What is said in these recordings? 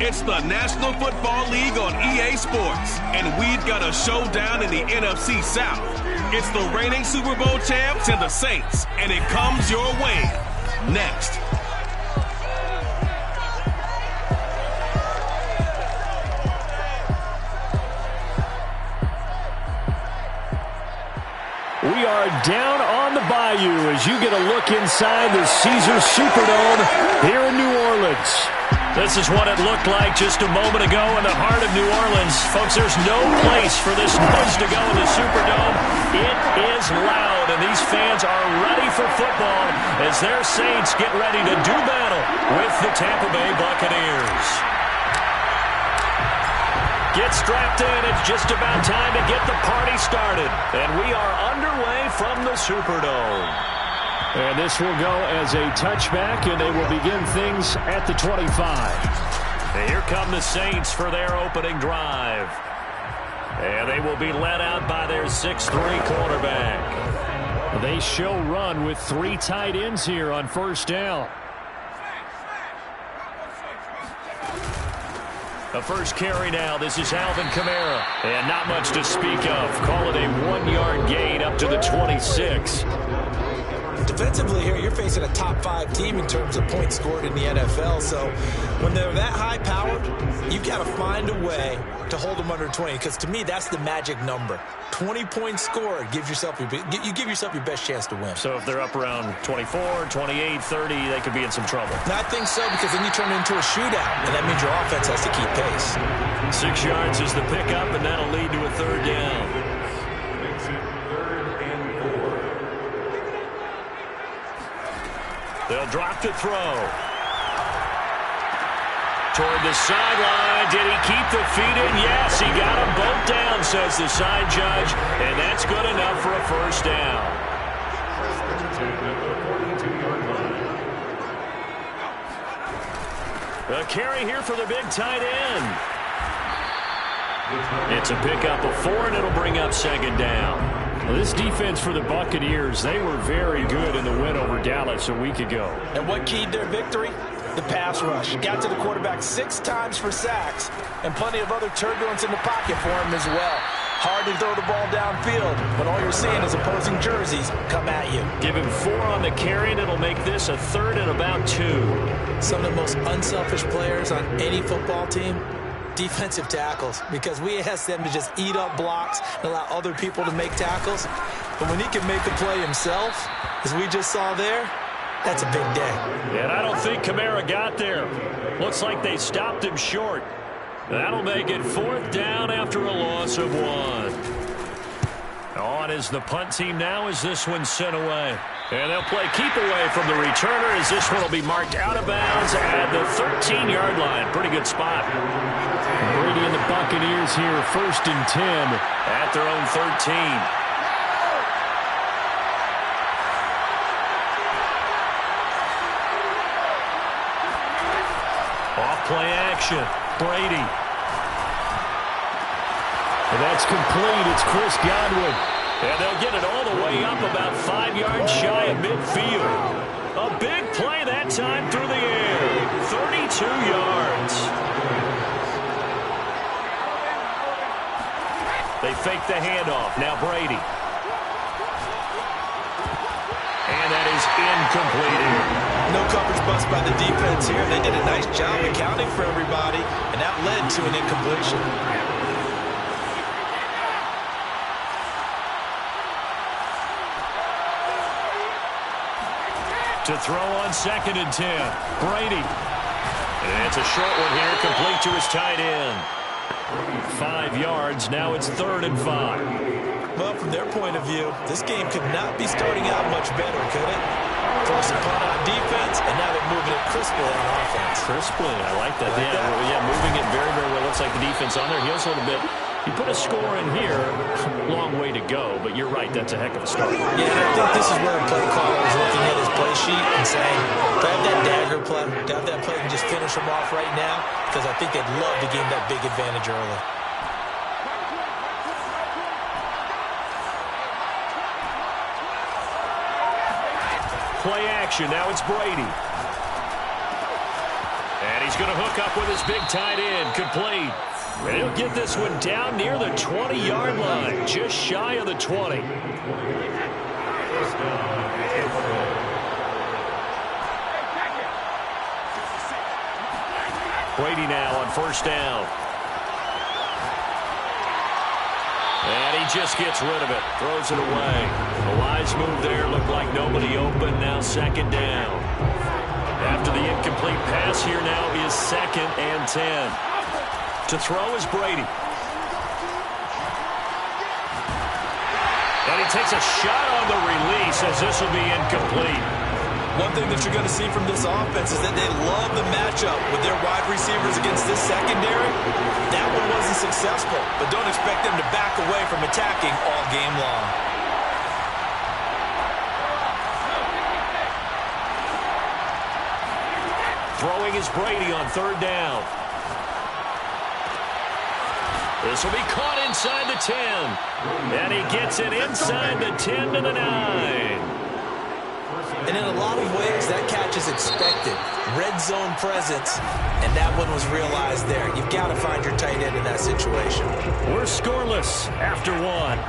It's the National Football League on EA Sports, and we've got a showdown in the NFC South. It's the reigning Super Bowl champs and the Saints, and it comes your way next. We are down on the bayou as you get a look inside the Caesars Superdome here in New Orleans. This is what it looked like just a moment ago in the heart of New Orleans. Folks, there's no place for this noise to go in the Superdome. It is loud, and these fans are ready for football as their Saints get ready to do battle with the Tampa Bay Buccaneers. Get strapped in. It's just about time to get the party started. And we are underway from the Superdome. And this will go as a touchback, and they will begin things at the 25. And here come the Saints for their opening drive. And they will be led out by their 6'3" quarterback. They show run with 3 tight ends here on first down. The first carry now. This is Alvin Kamara. And not much to speak of. Call it a 1-yard gain up to the 26. Defensively here, you're facing a top 5 team in terms of points scored in the NFL. So when they're that high powered, you've got to find a way to hold them under 20. Because to me, that's the magic number. 20 points scored, you give yourself your best chance to win. So if they're up around 24, 28, 30, they could be in some trouble. I think so, because then you turn it into a shootout, and that means your offense has to keep pace. 6 yards is the pickup, and that'll lead to a 3rd down. They'll drop to throw. Toward the sideline. Did he keep the feet in? Yes, he got them both down, says the side judge. And that's good enough for a 1st down. A carry here for the big tight end. It's a pickup of 4, and it'll bring up 2nd down. Well, this defense for the Buccaneers, they were very good in the win over Dallas a week ago. And what keyed their victory? The pass rush. Got to the quarterback 6 times for sacks, and plenty of other turbulence in the pocket for him as well. Hard to throw the ball downfield when all you're seeing is opposing jerseys come at you. Give him 4 on the carry, and it'll make this a 3rd and about 2. Some of the most unselfish players on any football team, defensive tackles, because we ask them to just eat up blocks and allow other people to make tackles. But when he can make a play himself, as we just saw there, that's a big day. And I don't think Kamara got there. Looks like they stopped him short. That'll make it 4th down after a loss of 1. On is the punt team now as this one's sent away. And they'll play keep away from the returner as this one will be marked out of bounds at the 13-yard line. Pretty good spot. Brady and the Buccaneers here, 1st and 10. At their own 13. Off-play action. Brady. And that's complete. It's Chris Godwin. And they'll get it all the way up about 5 yards shy of midfield. A big play that time through the air. 32 yards. They fake the handoff. Now Brady. And that is incomplete here. No coverage bust by the defense here. They did a nice job accounting for everybody, and that led to an incompletion. To throw on 2nd and 10. Brady. And it's a short one here, complete to his tight end. 5 yards. Now it's 3rd and 5. Well, from their point of view, this game could not be starting out much better, could it? Force a punt on defense, and now they're moving it crisply on offense. Crisply, I like that. Yeah, moving it very, very well. Looks like the defense on there heals a little bit. You put a score in here, long way to go, but you're right, that's a heck of a start. Yeah, I think this is where a play caller is looking at his play sheet and saying, to have that dagger play, to have that play and just finish them off right now, because I think they'd love to gain that big advantage early. Play action, now it's Brady. And he's going to hook up with his big tight end. Complete. And he'll get this one down near the 20-yard line, just shy of the 20. Brady now on first down. And he just gets rid of it, throws it away. A wise move there, looked like nobody open, now second down. After the incomplete pass, here now is 2nd and 10. To throw is Brady. And he takes a shot on the release as this will be incomplete. One thing that you're going to see from this offense is that they love the matchup with their wide receivers against this secondary. That one wasn't successful, but don't expect them to back away from attacking all game long. Throwing is Brady on third down. This will be caught inside the 10. And he gets it inside the 10 to the 9. And in a lot of ways, that catch is expected. Red zone presence, and that one was realized there. You've got to find your tight end in that situation. We're scoreless after one.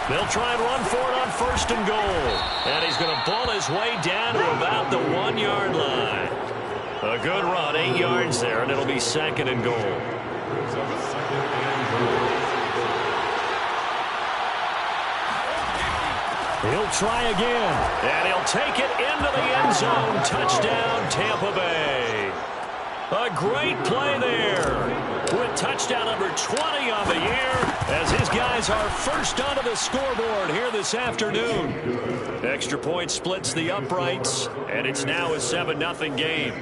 They'll try and run for it on first and goal. And he's going to ball his way down to about the 1-yard line. A good run, 8 yards there, and it'll be 2nd and goal. He'll try again, and he'll take it into the end zone. Touchdown, Tampa Bay. A great play there with touchdown number 20 on the year as his guys are first onto the scoreboard here this afternoon. Extra point splits the uprights, and it's now a 7-0 game.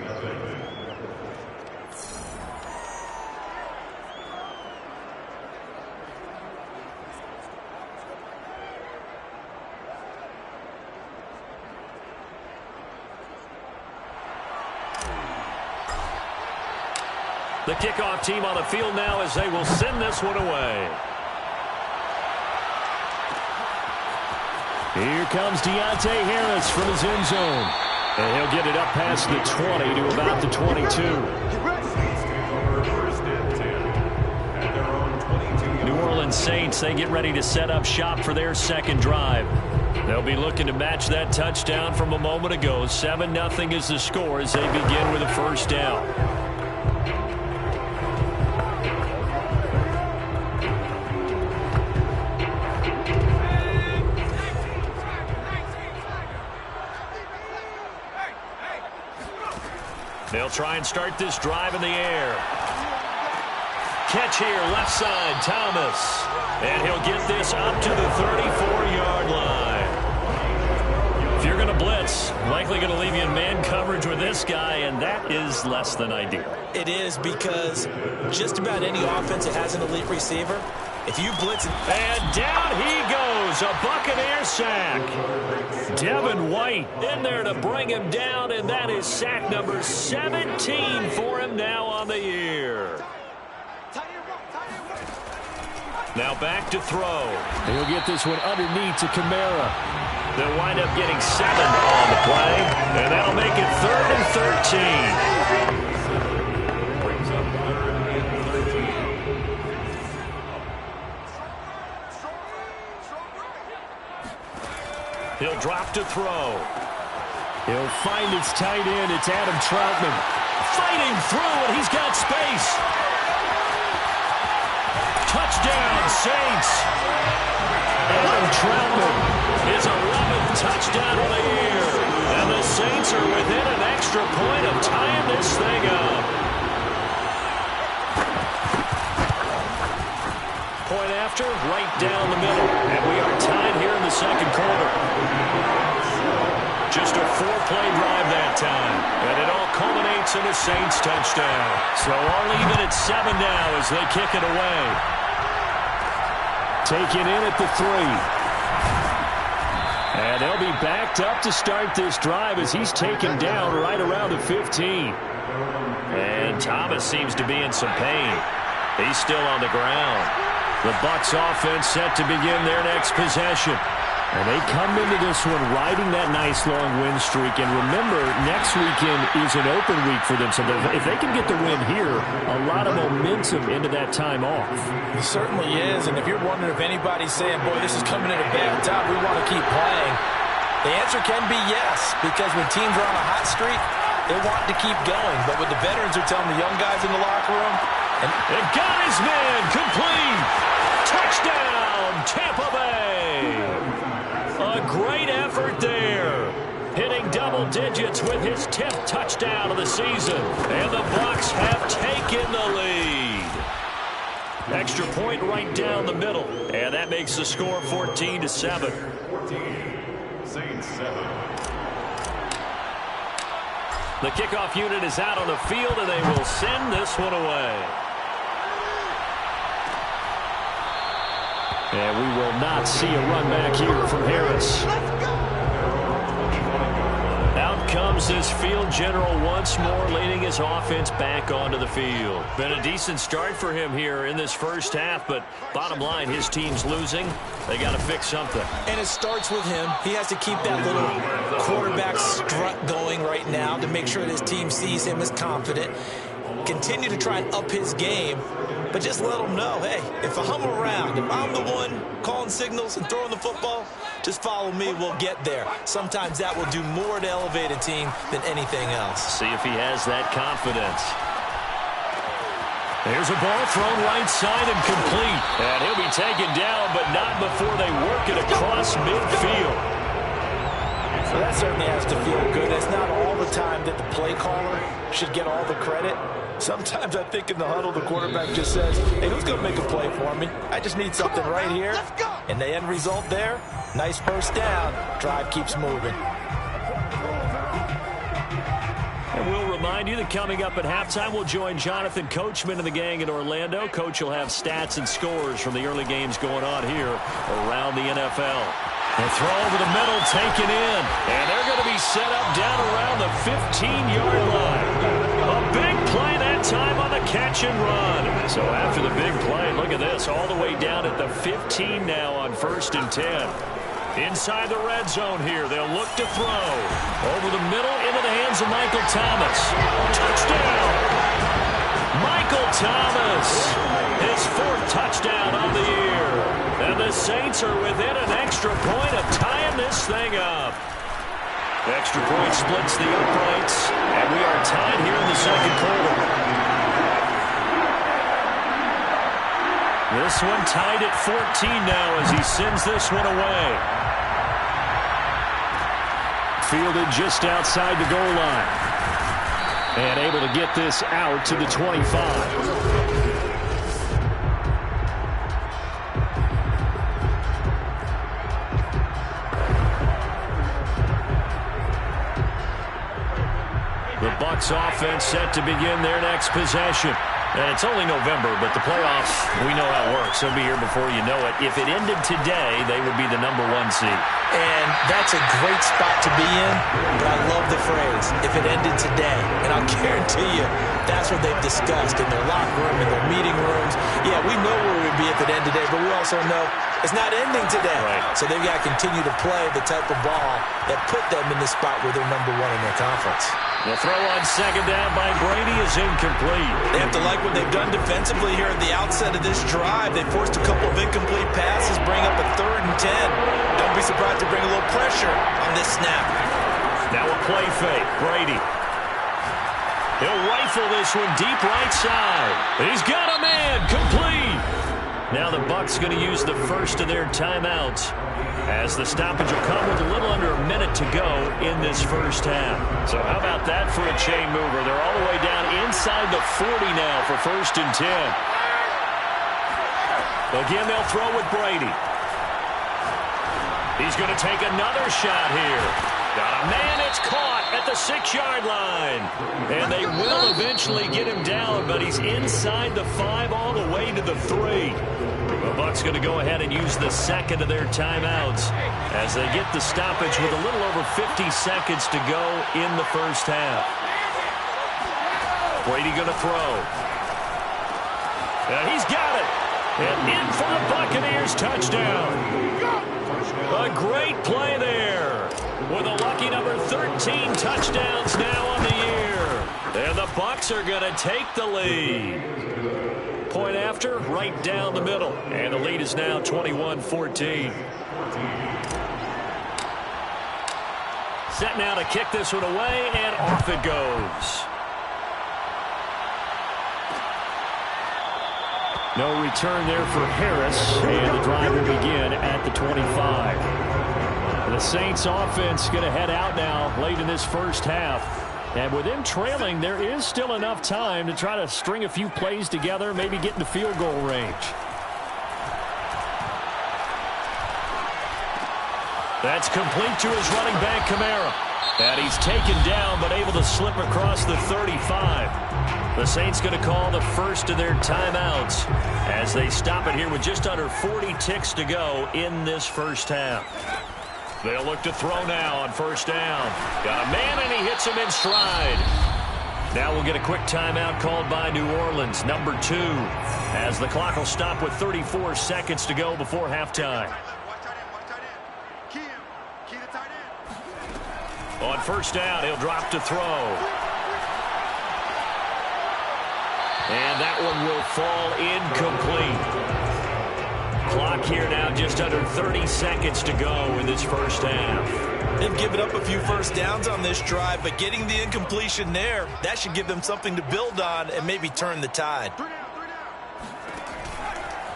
The kickoff team on the field now as they will send this one away. Here comes Deontay Harris from his end zone. And he'll get it up past the 20 to about the 22. New Orleans Saints, they get ready to set up shop for their second drive. They'll be looking to match that touchdown from a moment ago. 7-0 is the score as they begin with a first down. They'll try and start this drive in the air. Catch here, left side, Thomas. And he'll get this up to the 34-yard line. If you're going to blitz, likely going to leave you in man coverage with this guy, and that is less than ideal. It is, because just about any offense that has an elite receiver, if you blitz... And down he goes, a Buccaneer sack. Devin White in there to bring him down, and that is sack number 17 for him now on the year. Now back to throw. He'll get this one underneath to Kamara. They'll wind up getting 7 on the play, and that'll make it 3rd and 13. He'll drop to throw. He'll find his tight end. It's Adam Troutman. Fighting through, and he's got space. Touchdown, Saints. Adam Troutman, his 11th touchdown of the year. And the Saints are within an extra point of tying this thing up. Point after, right down the middle. And we are tied here in the second quarter. Just a 4-play drive that time. And it all culminates in a Saints touchdown. So all even at 7 now as they kick it away. Taken in at the 3. And they'll be backed up to start this drive as he's taken down right around the 15. And Thomas seems to be in some pain. He's still on the ground. The Bucs offense set to begin their next possession. And they come into this one riding that nice long win streak. And remember, next weekend is an open week for them. So if they can get the win here, a lot of momentum into that time off. It certainly is. And if you're wondering if anybody's saying, boy, this is coming at a bad time, we want to keep playing, the answer can be yes. Because when teams are on a hot streak, they want to keep going. But what the veterans are telling the young guys in the locker room, and got his man complete. Touchdown, Tampa Bay. A great effort there. Hitting double digits with his 10th touchdown of the season. And the Bucs have taken the lead. Extra point right down the middle. And that makes the score 14-7. 14, Saints 7. The kickoff unit is out on the field, and they will send this one away. And we will not see a run back here from Harris. Out comes this field general once more, leading his offense back onto the field. Been a decent start for him here in this first half, but bottom line, his team's losing. They got to fix something. And it starts with him. He has to keep that little quarterback strut going right now to make sure that his team sees him as confident. Continue to try and up his game, but just let him know, hey, if I'm around, if I'm the one calling signals and throwing the football, just follow me, we'll get there. Sometimes that will do more to elevate a team than anything else. See if he has that confidence. There's a ball thrown right side and complete. And he'll be taken down, but not before they work it across midfield. So that certainly has to feel good. It's not all the time that the play caller should get all the credit. Sometimes I think in the huddle, the quarterback just says, hey, who's going to make a play for me? I just need something right here. And the end result there, nice first down. Drive keeps moving. And we'll remind you that coming up at halftime, we'll join Jonathan Coachman and the gang in Orlando. Coach will have stats and scores from the early games going on here around the NFL. The throw over the middle, taken in. And they're going to be set up down around the 15-yard line. A big play that time on the catch and run. So after the big play, look at this, all the way down at the 15 now on 1st and 10. Inside the red zone here, they'll look to throw. Over the middle, into the hands of Michael Thomas. Touchdown! Michael Thomas, his 4th touchdown on the year. And the Saints are within an extra point of tying this thing up. Extra point splits the uprights, and we are tied here in the second quarter. This one tied at 14 now as he sends this one away. Fielded just outside the goal line. And able to get this out to the 25. The Bucs offense set to begin their next possession. And it's only November, but the playoffs, we know how it works. They'll be here before you know it. If it ended today, they would be the #1 seed. And that's a great spot to be in, but I love the phrase, if it ended today. And I'll guarantee you, that's what they've discussed in their locker room, in their meeting rooms. Yeah, we know where we'd be if it ended today, but we also know it's not ending today. Right. So they've got to continue to play the type of ball that put them in the spot where they're #1 in their conference. The throw on second down by Brady is incomplete. They have to like what they've done defensively here at the outset of this drive. They forced a couple of incomplete passes, bring up a 3rd and 10. Don't be surprised to bring a little pressure on this snap. Now a play fake. Brady. He'll rifle this one deep right side. He's got a man. Complete. Now the Bucs going to use the first of their timeouts, as the stoppage will come with a little under a minute to go in this first half. So how about that for a chain mover? They're all the way down inside the 40 now for 1st and 10. Again, they'll throw with Brady. He's going to take another shot here. Got a man, it's caught at the 6-yard line. And they will eventually get him down, but he's inside the 5 all the way to the 3. The Bucs going to go ahead and use the second of their timeouts as they get the stoppage with a little over 50 seconds to go in the first half. Brady going to throw. And he's got it. And in for the Buccaneers touchdown. A great play there. With a lucky number 13 touchdowns now on the year. And the Bucs are going to take the lead. Point after, right down the middle. And the lead is now 21-14. Set now to kick this one away, and off it goes. No return there for Harris, and the drive will begin at the 25. The Saints offense going to head out now late in this first half. And with them trailing, there is still enough time to try to string a few plays together, maybe get in the field goal range. That's complete to his running back, Kamara. And he's taken down, but able to slip across the 35. The Saints going to call the first of their timeouts as they stop it here with just under 40 ticks to go in this first half. They'll look to throw now on first down. Got a man, and he hits him in stride. Now we'll get a quick timeout called by New Orleans, number 2, as the clock will stop with 34 seconds to go before halftime. On first down, he'll drop to throw. And that one will fall incomplete. Clock here now just under 30 seconds to go in this first half. They've given up a few first downs on this drive, but getting the incompletion there, that should give them something to build on and maybe turn the tide.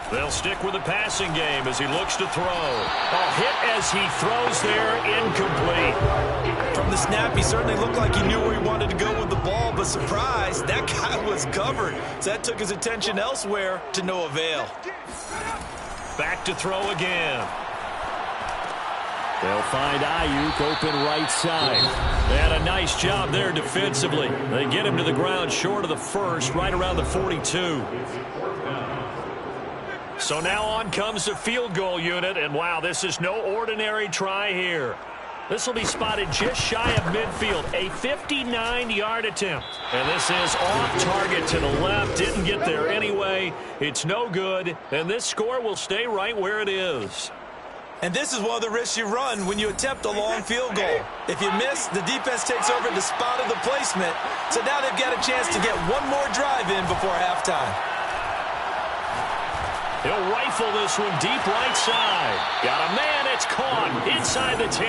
They'll stick with the passing game as he looks to throw. A hit as he throws there, incomplete. From the snap, he certainly looked like he knew where he wanted to go with the ball, but surprise, that guy was covered. So that took his attention elsewhere to no avail. Back to throw again. They'll find Ayuk open right side. They had a nice job there defensively. They get him to the ground short of the first, right around the 42. So now on comes the field goal unit, and wow, this is no ordinary try here. This will be spotted just shy of midfield, a 59-yard attempt. And this is off target to the left, didn't get there anyway. It's no good, and this score will stay right where it is. And this is one of the risks you run when you attempt a long field goal. If you miss, the defense takes over the spot of the placement. So now they've got a chance to get one more drive in before halftime. He'll rifle this one deep right side. Got a man, it's caught inside the 10.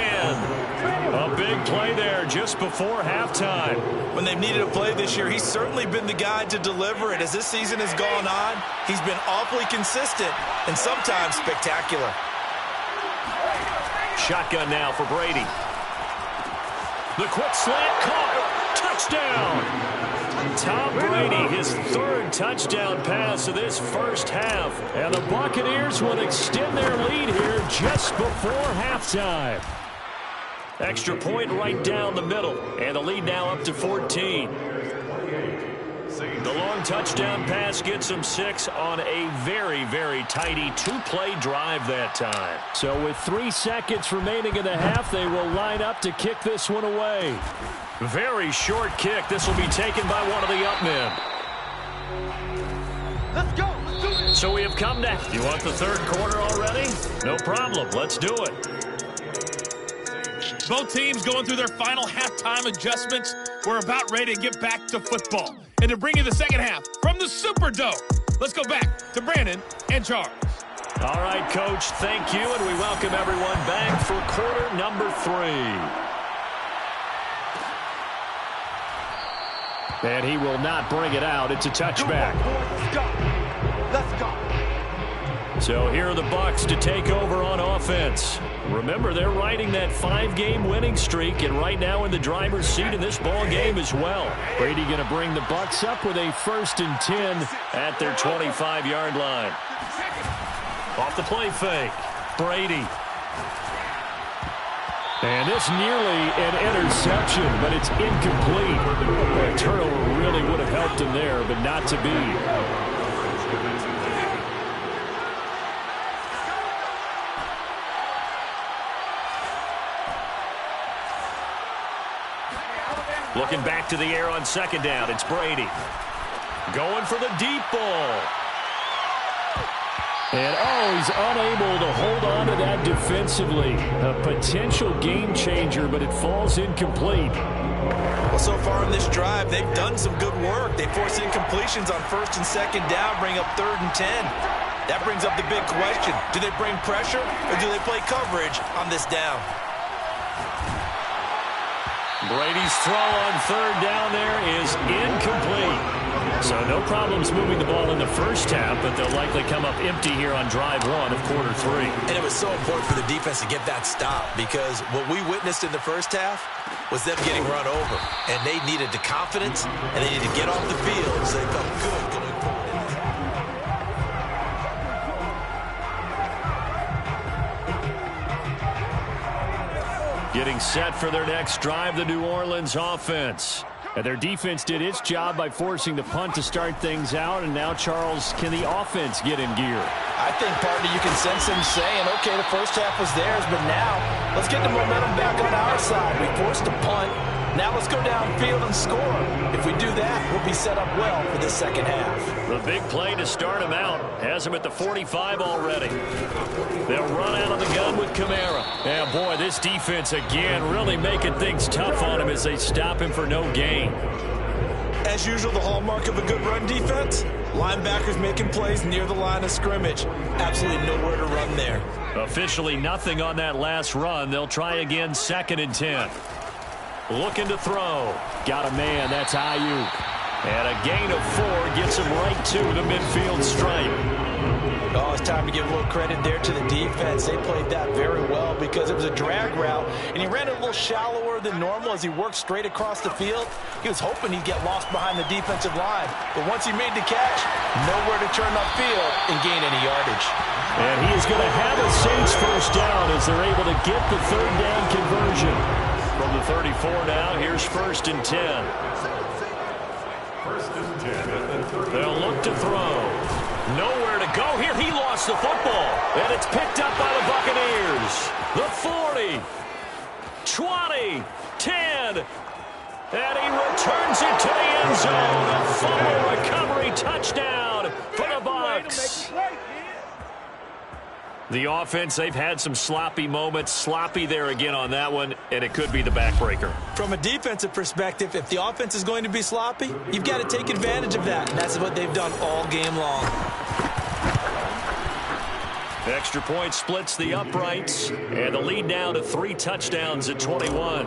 A big play there just before halftime. When they've needed a play this year, he's certainly been the guy to deliver it. As this season has gone on, he's been awfully consistent and sometimes spectacular. Shotgun now for Brady. The quick slant caught. Touchdown. Tom Brady, his third touchdown pass of this first half. And the Buccaneers will extend their lead here just before halftime. Extra point right down the middle. And the lead now up to 14. The long touchdown pass gets them 6 on a very, very tidy 2-play drive that time. So with 3 seconds remaining in the half, they will line up to kick this one away. Very short kick. This will be taken by one of the up men. Let's go. Let's do it. So we have come to... You want the third quarter already? No problem. Let's do it. Both teams going through their final halftime adjustments. We're about ready to get back to football. And to bring you the second half from the Superdome, let's go back to Brandon and Charles. All right, Coach, thank you, and we welcome everyone back for quarter number 3. And he will not bring it out. It's a touchback. Let's go. Let's go. So here are the Bucs to take over on offense. Remember, they're riding that 5-game winning streak, and right now in the driver's seat in this ball game as well. Brady going to bring the Bucs up with a 1st and 10 at their 25-yard line. Off the play fake, Brady. And this nearly an interception, but it's incomplete. A turnover really would have helped him there, but not to be. Looking back to the air on second down, it's Brady. Going for the deep ball. And, he's unable to hold on to that defensively. A potential game changer, but it falls incomplete. Well, so far in this drive, they've done some good work. They force incompletions on 1st and 2nd down, bring up 3rd and 10. That brings up the big question. Do they bring pressure or do they play coverage on this down? Brady's throw on 3rd down there is incomplete. So no problems moving the ball in the first half, but they'll likely come up empty here on drive 1 of quarter 3. And it was so important for the defense to get that stop because what we witnessed in the first half was them getting run over. And they needed the confidence, and they needed to get off the field so they felt good going forward. Getting set for their next drive, the New Orleans offense. And their defense did its job by forcing the punt to start things out. And now, Charles, can the offense get in gear? I think, partner, you can sense them saying, okay, the first half was theirs, but now let's get the momentum back on our side. We forced a punt. Now let's go downfield and score. If we do that, we'll be set up well for this second half. The big play to start him out has him at the 45 already. They'll run out of the gun with Kamara. And, boy, this defense, again, really making things tough on him as they stop him for no gain. As usual, the hallmark of a good run defense, linebackers making plays near the line of scrimmage. Absolutely nowhere to run there. Officially nothing on that last run. They'll try again 2nd and 10. Looking to throw. Got a man. That's Ayuk. And a gain of 4 gets him right to the midfield stripe. Oh, it's time to give a little credit there to the defense. They played that very well because it was a drag route, and he ran it a little shallower than normal as he worked straight across the field. He was hoping he'd get lost behind the defensive line, but once he made the catch, nowhere to turn upfield and gain any yardage. And he is going to have a Saints first down as they're able to get the 3rd down conversion. From the 34 now, here's 1st and 10. 1st and 10. They'll look to throw. Nowhere to go here. He lost the football. And it's picked up by the Buccaneers. The 40. 20. 10. And he returns it to the end zone. A fumble recovery touchdown for the Bucs. The offense, they've had some sloppy moments. Sloppy there again on that one, and it could be the backbreaker. From a defensive perspective, if the offense is going to be sloppy, you've got to take advantage of that. And that's what they've done all game long. Extra point splits the uprights, and the lead now to 3 touchdowns at 21.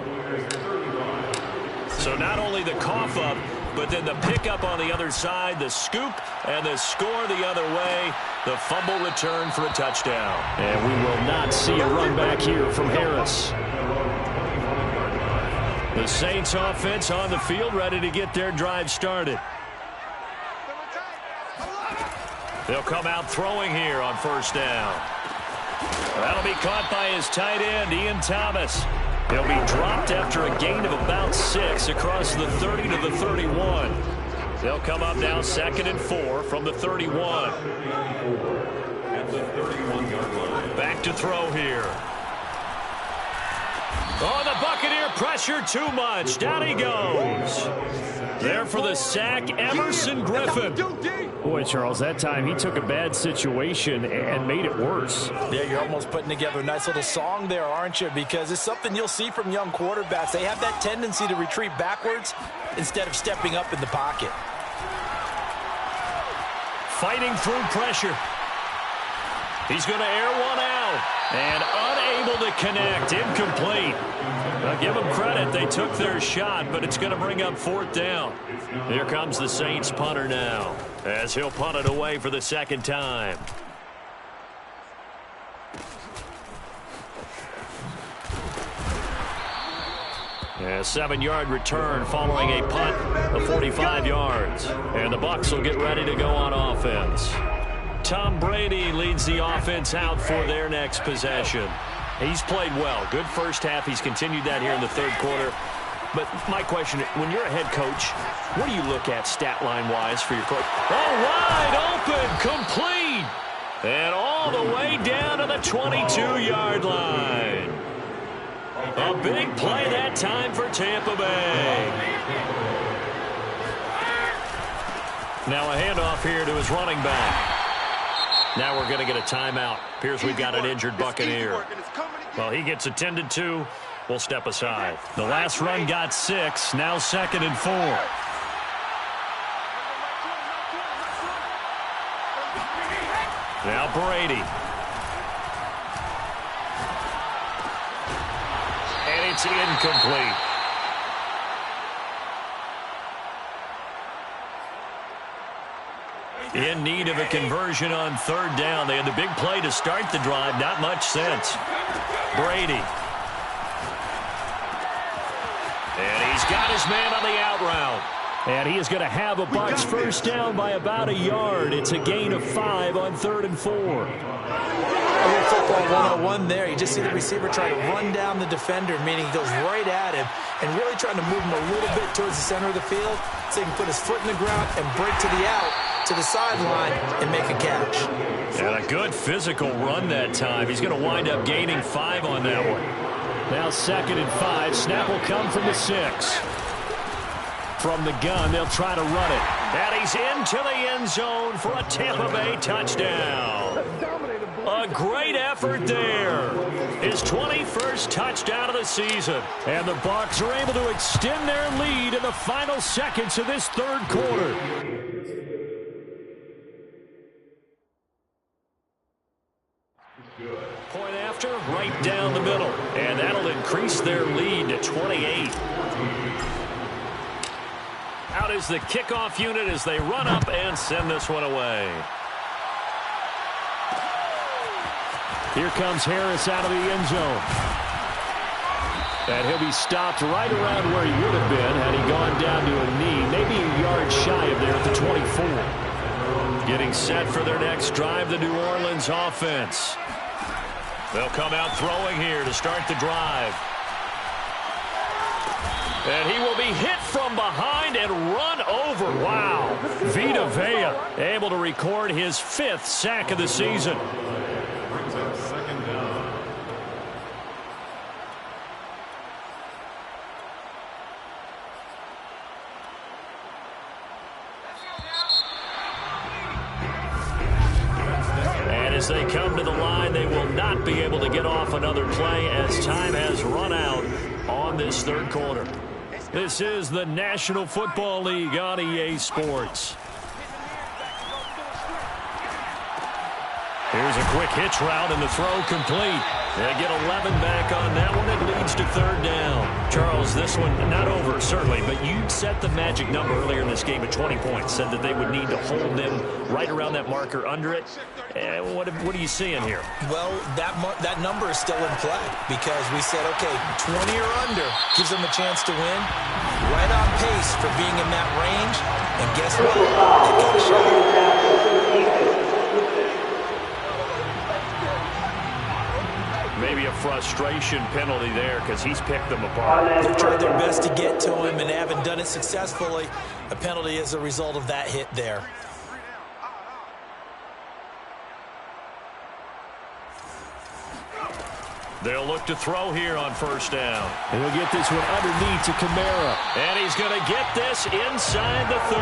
So not only the cough up, but then the pickup on the other side, the scoop, and the score the other way. The fumble return for a touchdown. And we will not see a run back here from Harris. The Saints offense on the field, ready to get their drive started. They'll come out throwing here on 1st down. That'll be caught by his tight end, Ian Thomas. He'll be dropped after a gain of about 6 across the 30 to the 31. They'll come up now 2nd and 4 from the 31. At the 31-yard line. Back to throw here. Oh, the Buccaneer pressure too much. Down he goes. There for the sack, Emerson Griffin. Boy, Charles, that time he took a bad situation and made it worse. Yeah, you're almost putting together a nice little song there, aren't you? Because it's something you'll see from young quarterbacks. They have that tendency to retreat backwards instead of stepping up in the pocket. Fighting through pressure. He's going to air one out. And unable to connect. Incomplete. Now give them credit. They took their shot, but it's going to bring up 4th down. Here comes the Saints punter now, as he'll punt it away for the 2nd time. A 7-yard return following a punt of 45 yards. And the Bucs will get ready to go on offense. Tom Brady leads the offense out for their next possession. He's played well. Good first half. He's continued that here in the 3rd quarter. But my question, when you're a head coach, what do you look at stat line-wise for your coach? Oh, wide open, complete. And all the way down to the 22-yard line. A big play that time for Tampa Bay. Now a handoff here to his running back. Now we're going to get a timeout. Appears we've got an injured Buccaneer. Well, he gets attended to. We'll step aside. The last run got 6. Now 2nd and 4. Now Brady. And it's incomplete. In need of a conversion on 3rd down. They had the big play to start the drive. Not much sense. Brady. And he's got his man on the out route. And he is going to have a Bucs first down by about a yard. It's a gain of 5 on 3rd and 4. Football 101 there. You just see the receiver try to run down the defender, meaning he goes right at him and really trying to move him a little bit towards the center of the field so he can put his foot in the ground and break to the out, to the sideline, and make a catch. And a good physical run that time. He's going to wind up gaining 5 on that one. Now 2nd and 5. Snap will come from the 6. From the gun, they'll try to run it. And he's into the end zone for a Tampa Bay touchdown. A great effort there. His 21st touchdown of the season. And the Bucs are able to extend their lead in the final seconds of this 3rd quarter. Point after, right down the middle. And that'll increase their lead to 28. Out is the kickoff unit as they run up and send this one away. Here comes Harris out of the end zone. And he'll be stopped right around where he would have been had he gone down to a knee, maybe a yard shy of there at the 24. Getting set for their next drive, the New Orleans offense. They'll come out throwing here to start the drive. And he will be hit from behind and run over. Wow. Vita Vea able to record his 5th sack of the season. Brings up 2nd down. And as they come to the line, they will not be able to get off another play as time has run out on this 3rd quarter. This is the National Football League on EA Sports. Here's a quick hitch route and the throw complete. They get 11 back on that one. It leads to 3rd down. Charles, this one not over, certainly, but you set the magic number earlier in this game at 20 points. Said that they would need to hold them right around that marker under it. What are you seeing here? Well, that number is still in play because we said, okay, 20 or under gives them a chance to win. Right on pace for being in that range. And guess what? They got a shot. Maybe a frustration penalty there because he's picked them apart. They've tried their best to get to him and haven't done it successfully. A penalty is a result of that hit there. They'll look to throw here on 1st down. And he'll get this one underneath to Kamara. And he's going to get this inside the 30.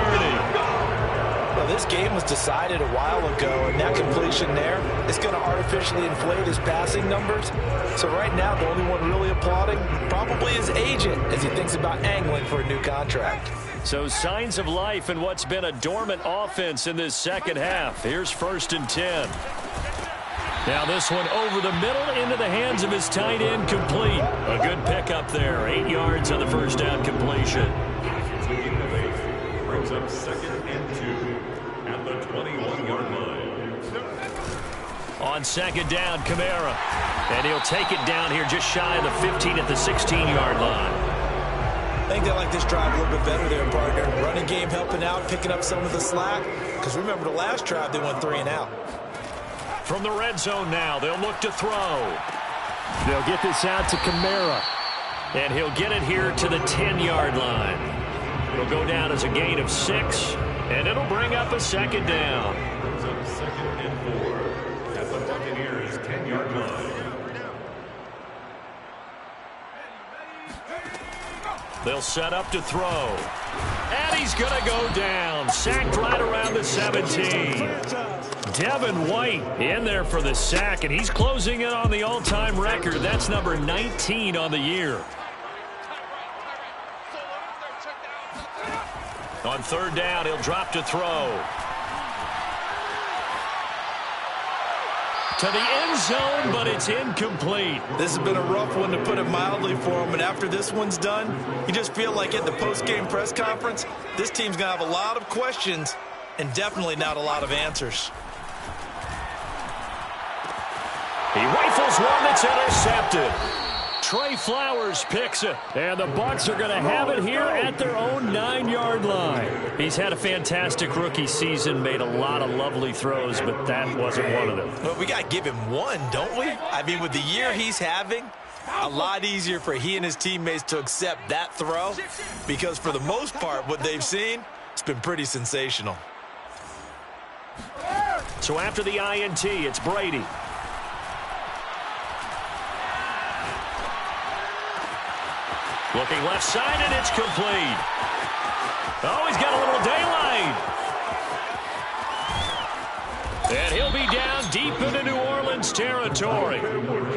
Well, this game was decided a while ago, and that completion there is going to artificially inflate his passing numbers. So right now, the only one really applauding probably his agent as he thinks about angling for a new contract. So signs of life in what's been a dormant offense in this 2nd half. Here's 1st and 10. Now this one over the middle into the hands of his tight end, complete. A good pickup there. 8 yards on the 1st down completion. Brings up 2nd and 2 at the 21-yard line. On 2nd down, Kamara. And he'll take it down here just shy of the 15 at the 16-yard line. I think they like this drive a little bit better there, partner. Running game helping out, picking up some of the slack. Because remember the last drive, they went 3 and out. From the red zone now, they'll look to throw. They'll get this out to Kamara. And he'll get it here to the 10-yard line. It'll go down as a gain of 6, and it'll bring up a 2nd down. Brings up 2nd and 4 at the Buccaneers' 10-yard line. They'll set up to throw. And he's going to go down. Sacked right around the 17. Devin White in there for the sack, and he's closing in on the all-time record. That's number 19 on the year. On third down, he'll drop to throw. To the end zone, but it's incomplete. This has been a rough one, to put it mildly, for him. And after this one's done, you just feel like at the post-game press conference, this team's going to have a lot of questions and definitely not a lot of answers. He rifles one that's intercepted. Trey Flowers picks it, and the Bucs are going to have it here at their own 9-yard line. He's had a fantastic rookie season, made a lot of lovely throws, but that wasn't one of them. Well, we got to give him one, don't we? I mean, with the year he's having, a lot easier for he and his teammates to accept that throw, because for the most part, what they've seen, it's been pretty sensational. So after the INT, it's Brady. Looking left side, and it's complete. Oh, he's got a little daylight. And he'll be down deep into New Orleans territory.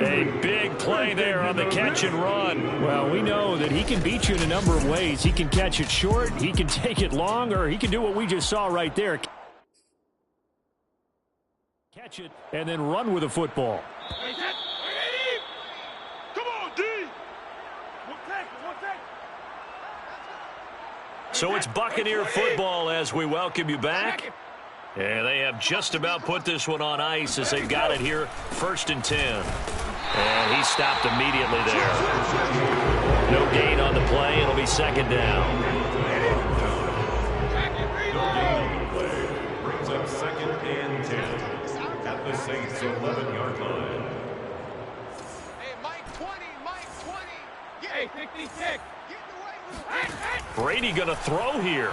A big play there on the catch and run. Well, we know that he can beat you in a number of ways. He can catch it short, he can take it long, or he can do what we just saw right there. Catch it and then run with the football. So it's Buccaneer football as we welcome you back. And they have just about put this one on ice as they've got it here, 1st and 10. And he stopped immediately there. No gain on the play. It'll be 2nd down. Brings up 2nd and 10 at the Saints 11-yard line. Hey, Mike 20, Mike 20. Hey, 56. Brady going to throw here.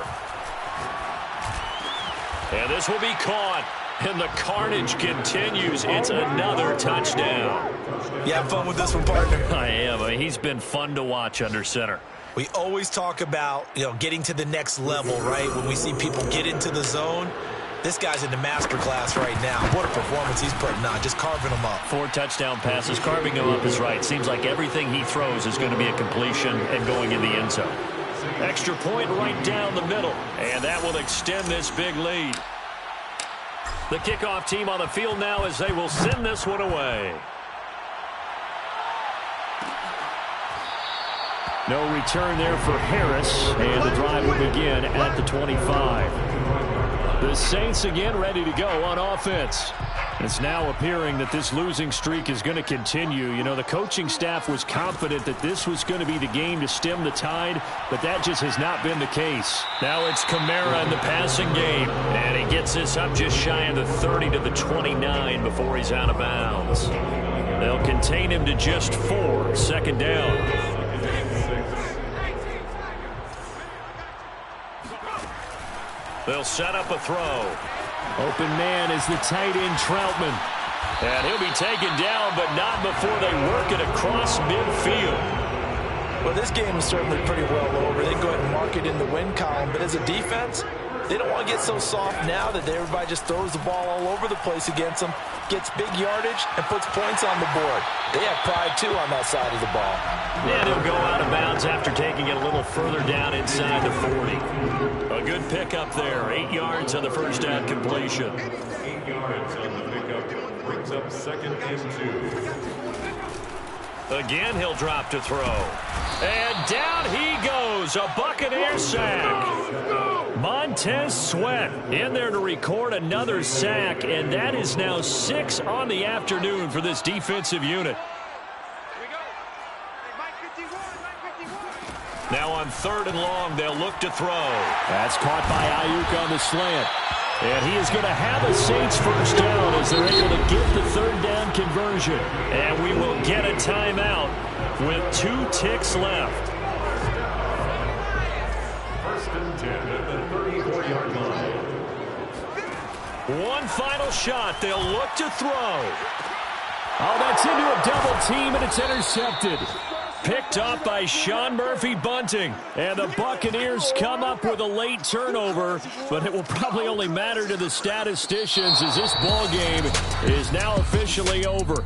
And this will be caught. And the carnage continues. It's another touchdown. You have fun with this one, partner? I am. I mean, he's been fun to watch under center. We always talk about, getting to the next level, right? When we see people get into the zone, this guy's in the master class right now. What a performance he's putting on, just carving them up. 4 touchdown passes. Carving them up is right. Seems like everything he throws is going to be a completion and going in the end zone. Extra point right down the middle. And that will extend this big lead. The kickoff team on the field now as they will send this one away. No return there for Harris. And the drive will begin at the 25. The Saints again ready to go on offense. It's now appearing that this losing streak is going to continue. You know, the coaching staff was confident that this was going to be the game to stem the tide, but that just has not been the case. Now it's Kamara in the passing game, and he gets this up just shy of the 30 to the 29 before he's out of bounds. They'll contain him to just 4, 2nd down. They'll set up a throw. Open man is the tight end Troutman. And he'll be taken down, but not before they work it across midfield. Well, this game is certainly pretty well over. They go ahead and mark it in the win column. But as a defense, they don't want to get so soft now that everybody just throws the ball all over the place against them, gets big yardage, and puts points on the board. They have pride, too, on that side of the ball. And he'll go out of bounds after taking it a little further down inside the 40. A good pickup there. 8 yards on the first down completion. 8 yards on the pickup. Brings up 2nd and 2. Again, he'll drop to throw. And down he goes. A Buccaneer sack. Montez Sweat in there to record another sack. And that is now 6 on the afternoon for this defensive unit. Now on 3rd and long, they'll look to throw. That's caught by Ayuk on the slant. And he is going to have a Saints first down as they're able to get the 3rd down conversion. And we will get a timeout with 2 ticks left. 1st and 10 at the 34-yard line. One final shot. They'll look to throw. Oh, that's into a double team, and it's intercepted. Picked off by Sean Murphy-Bunting. And the Buccaneers come up with a late turnover, but it will probably only matter to the statisticians as this ball game is now officially over.